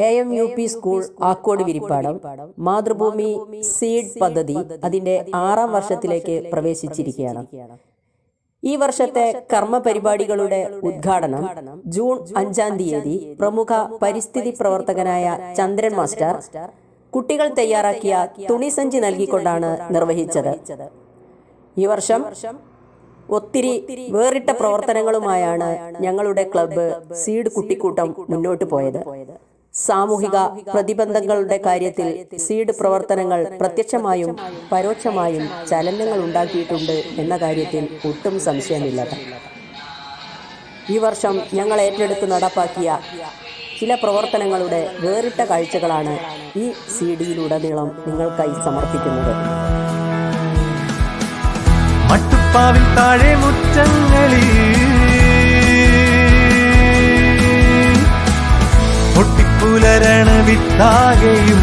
AMUP school Akkode Virippadam Mathrubhumi seed പദ്ധതി അതിന്റെ 6ാം വർഷത്തിലേക്ക് പ്രവേശിച്ചിരിക്കുകയാണ്. ഈ വർഷത്തെ കർമ്മ പരിപാടികളുടെ ഉദ്ഘാടനം ജൂൺ 5-ാം തീയതി പ്രമുഖ പരിസ്ഥിതി പ്രവർത്തകനായ ചന്ദ്രൻ മാസ്റ്റർ കുട്ടികൾ തയ്യാറാക്കിയ തുണിസഞ്ചി നൽകിക്കൊണ്ടാണ് നിർവഹിച്ചത്. ഈ വർഷം ഒത്തിരി വേറിട്ട പ്രവർത്തനങ്ങളുമായാണ് ഞങ്ങളുടെ ക്ലബ്ബ് സീഡ് കുട്ടിക്കൂട്ടം മുന്നോട്ട് പോയത്. സാമൂഹിക പ്രതിബന്ധങ്ങളുടെ കാര്യത്തിൽ സീഡ് പ്രവർത്തനങ്ങൾ പ്രത്യക്ഷമായും പരോക്ഷമായും ചലനങ്ങൾ ഉണ്ടാക്കിയിട്ടുണ്ട് എന്ന കാര്യത്തിൽ ഒട്ടും സംശയമില്ല. ഈ വർഷം ഞങ്ങൾ ഏറ്റെടുത്ത് നടപ്പാക്കിയ ചില പ്രവർത്തനങ്ങളുടെ വേറിട്ട കാഴ്ചകളാണ് ഈ CD-യിലുടനീളം നിങ്ങൾക്കായി സമർപ്പിക്കുന്നത്. മട്ടുപ്പാവിൽ താഴെ മുറ്റങ്ങളിൽ പൊട്ടിപ്പുലരണ വിത്താകെയും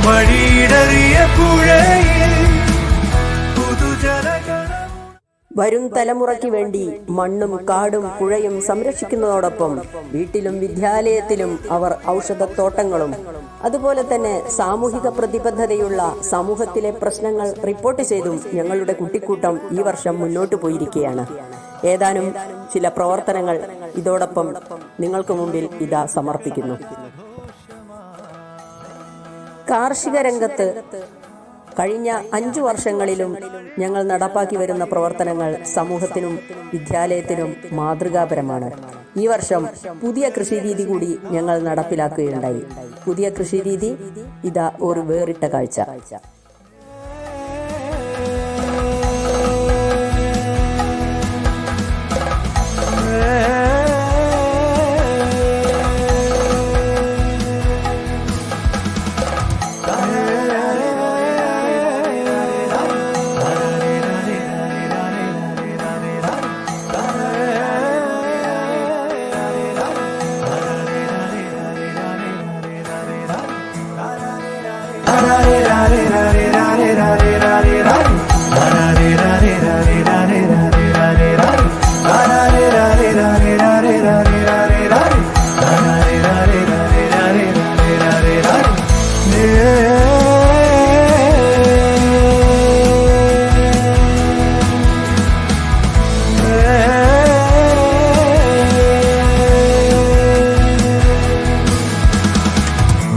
വഴിയിടറിയ പുഴയിൽ പുതുജലഗണം. വരും തലമുറയ്ക്ക് വേണ്ടി മണ്ണും കാടും പുഴയും സംരക്ഷിക്കുന്നതോടൊപ്പം വീട്ടിലും വിദ്യാലയത്തിലും അവർ ഔഷധത്തോട്ടങ്ങളും അതുപോലെ തന്നെ സാമൂഹിക പ്രതിബദ്ധതയുള്ള സമൂഹത്തിലെ പ്രശ്നങ്ങൾ റിപ്പോർട്ട് ചെയ്തും ഞങ്ങളുടെ കുട്ടിക്കൂട്ടം ഈ വർഷം മുന്നോട്ട് പോയിരിക്കുകയാണ്. ഏതാനും ചില പ്രവർത്തനങ്ങൾ ഇതോടൊപ്പം നിങ്ങൾക്ക് മുമ്പിൽ ഇതാ സമർപ്പിക്കുന്നു. കാർഷിക രംഗത്ത് കഴിഞ്ഞ 5 വർഷങ്ങളിലും ഞങ്ങൾ നടപ്പാക്കി വരുന്ന പ്രവർത്തനങ്ങൾ സമൂഹത്തിനും വിദ്യാലയത്തിനും മാതൃകാപരമാണ്. ഈ വർഷം പുതിയ കൃഷിരീതി കൂടി ഞങ്ങൾ നടപ്പിലാക്കുകയുണ്ടായി. പുതിയ കൃഷിരീതി ഇതാ ഒരു വേറിട്ട കാഴ്ച.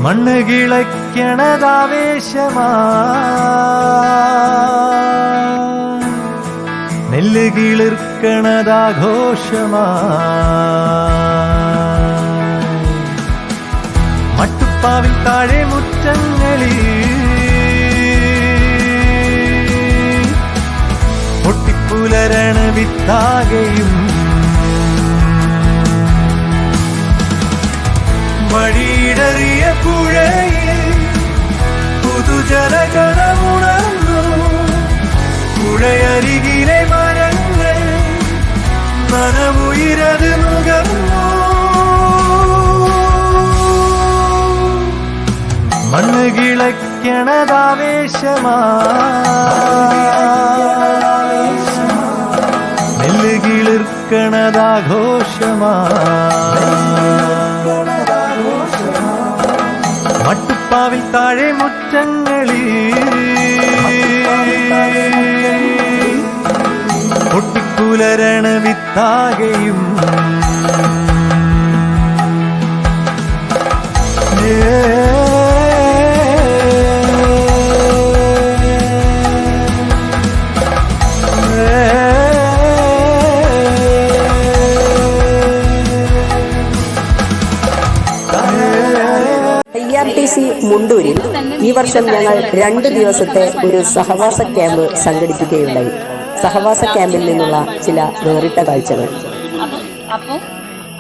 മണ്ണ് കിളയ്ക്കണതാവേശമാ നെല്ല് കിളിർക്കണതാഘോഷമാ മട്ടുപ്പാവിൽ താഴെ മുറ്റങ്ങളിൽ പൊട്ടിപ്പുലരണ വിത്താകെയും വഴിയിടറിയ പുഴയിൽ പുതുജലഗണമുണർന്നു. പുഴയരികിലെ മരങ്ങൾ നനവുയിരത് നുകർന്നു. മണ്ണ് കിളയ്ക്കണതാവേശമാ നെല്ല് കിളിർക്കണതാഘോഷമാ മട്ടുപ്പാവിൽ താഴെ മുറ്റങ്ങളിൽ പൊട്ടിപ്പുലരണ വിത്താകെയും IRTC മുണ്ടൂരിൽ ഈ വർഷം ഞങ്ങൾ 2 ദിവസത്തെ ഒരു സഹവാസ ക്യാമ്പ് സംഘടിപ്പിക്കുകയുണ്ടായി. സഹവാസ ക്യാമ്പിൽ നിന്നുള്ള ചില വേറിട്ട കാഴ്ചകൾ. അപ്പോൾ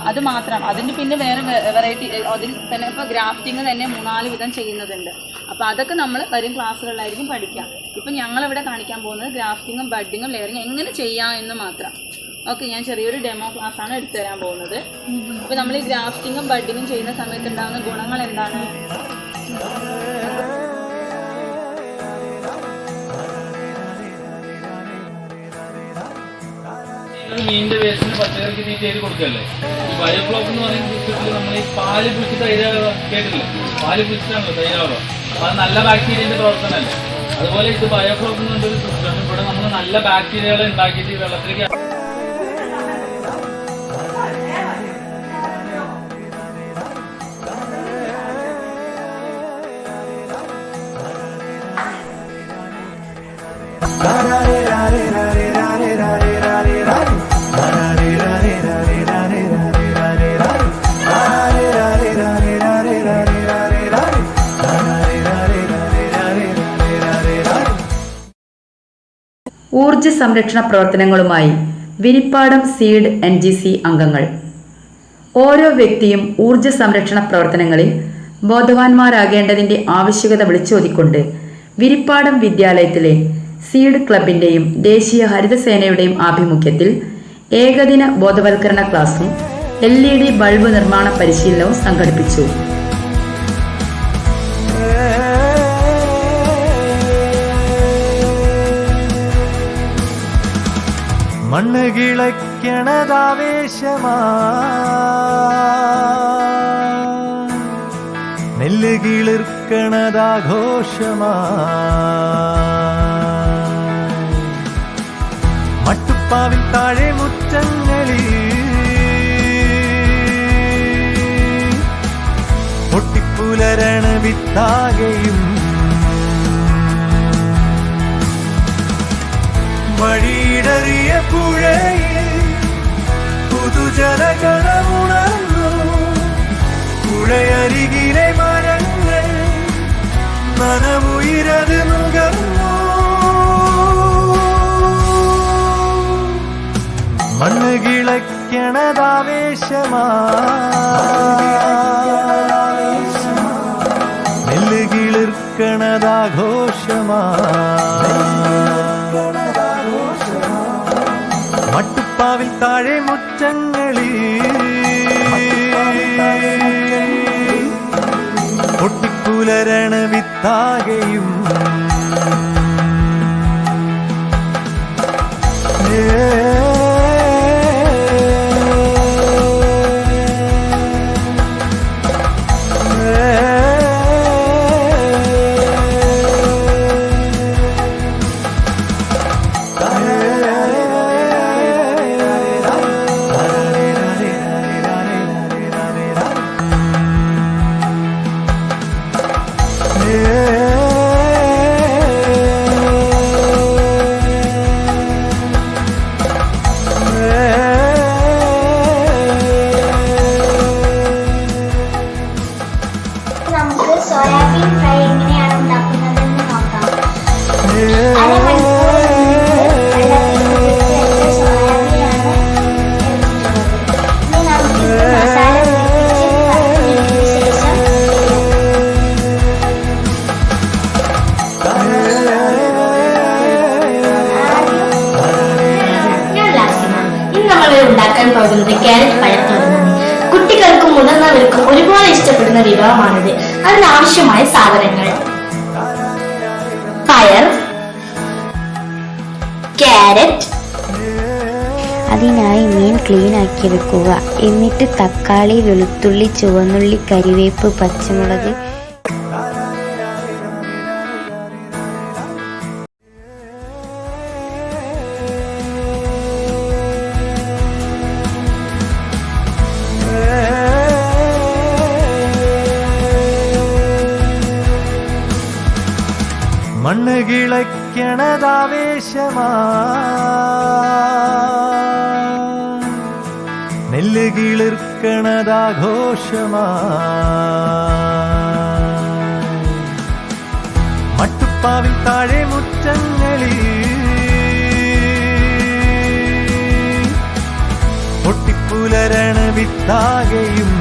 അത് മാത്രം, അതിന് പിന്നെ വേറെ വെറൈറ്റി, അതിൽ തന്നെ ഇപ്പോൾ ഗ്രാഫ്റ്റിംഗ് തന്നെ 3-4 വിധം ചെയ്യുന്നതുണ്ട്. അപ്പോൾ അതൊക്കെ നമ്മൾ വരും ക്ലാസ്സുകളിലായിരിക്കും പഠിക്കാം. ഇപ്പം ഞങ്ങളിവിടെ കാണിക്കാൻ പോകുന്നത് ഗ്രാഫ്റ്റിങ്ങും ബഡ്ഡിങ്ങും ലെയറിങ്ങും എങ്ങനെ ചെയ്യാം എന്ന് മാത്രം. ഓക്കെ, ഞാൻ ചെറിയൊരു ഡെമോ ക്ലാസ്സാണ് എടുത്തു തരാൻ പോകുന്നത്. അപ്പോൾ നമ്മൾ ഈ ഗ്രാഫ്റ്റിങ്ങും ബഡ്ഡിങ്ങും ചെയ്യുന്ന സമയത്ത് ഉണ്ടാകുന്ന ഗുണങ്ങൾ എന്താണ്? മീനിന്റെ വേസ്റ്റിന് പച്ചക്കറിക്ക് തീറ്റ ചെയ്ത് കൊടുക്കല്ലേ. ഈ ബയോഫ്ലോക്ക് എന്ന് പറയുന്ന സിസ്റ്റത്തിൽ നമ്മൾ ഈ പാല് പിടിച്ച് തൈരാവുക കേട്ടില്ലേ, പാല് പിടിച്ചിട്ടാണല്ലോ തൈരാവുക. അപ്പൊ അത് നല്ല ബാക്ടീരിയന്റെ പ്രവർത്തനമല്ലേ. അതുപോലെ ഇത് ബയോഫ്ലോക്ക് എന്ന് പറഞ്ഞൊരു സിസ്റ്റം. ഇവിടെ നമ്മൾ നല്ല ബാക്ടീരിയകളെ ഉണ്ടാക്കിയിട്ട് ഈ വെള്ളത്തിലേക്ക് ഊർജ സംരക്ഷണ പ്രവർത്തനങ്ങളുമായി വിരിപ്പാടം സീഡ് NGC അംഗങ്ങൾ. ഓരോ വ്യക്തിയും ഊർജ സംരക്ഷണ പ്രവർത്തനങ്ങളിൽ ബോധവാന്മാരാകേണ്ടതിൻ്റെ ആവശ്യകത വിളിച്ചോതിക്കൊണ്ട് വിരിപ്പാടം വിദ്യാലയത്തിലെ സീഡ് ക്ലബിൻ്റെയും ദേശീയ ഹരിതസേനയുടെയും ആഭിമുഖ്യത്തിൽ ഏകദിന ബോധവൽക്കരണ ക്ലാസും LED ബൾബ് നിർമ്മാണ പരിശീലനവും സംഘടിപ്പിച്ചു. മണ്ണ് കിളയ്ക്കണതാവേശമാ, നെല്ല് കിളിർക്കണതാഘോഷമാ, മട്ടുപ്പാവിൽ താഴെ മുറ്റങ്ങളിൽ പൊട്ടിപ്പുലരണ വിത്താകെയും വഴിയിടറിയ പുഴയിൽ പുതുജലകണമുണർന്നു. പുഴയരികിലെ മരങ്ങൾ നനവുയിരത് നുകർന്നു. മണ്ണ് കിളയ്ക്കണതാവേശമാ, നെല്ല് കിളിർക്കണതാഘോഷമാ, മട്ടുപ്പാവിൽ താഴെ മുറ്റങ്ങളിൽ പൊട്ടിപ്പുലരണ വിത്താകെയും സോയാബീൻ ഫ്രൈ എങ്ങനെയാണ് ഉണ്ടാക്കുന്നതെന്ന് നോക്കാം. ഉണ്ടാക്കാൻ പോകുന്നത് ക്യാരറ്റ് പഴത്തോരനാണ്. കുട്ടികൾക്കും മുതിർന്നവർക്കും ഒരുപോലെ ഇഷ്ടപ്പെടുന്ന വിഭവമാണിത്. അതിനാവശ്യമായ സാധനങ്ങൾ: പയർ, ക്യാരറ്റ്. അതിനായി മീൻ ക്ലീൻ ആക്കി വെക്കുക. എന്നിട്ട് തക്കാളി, വെളുത്തുള്ളി, ചുവന്നുള്ളി, കരിവേപ്പ്, പച്ചമുളക്, മണ്ണ് കിളയ്ക്കണതാവേശമാ, നെല്ല് കിളിർക്കണതാഘോഷമാ, മട്ടുപ്പാവിൽ താഴെ മുറ്റങ്ങളിൽ പൊട്ടിപ്പുലരണ വിത്താകെയും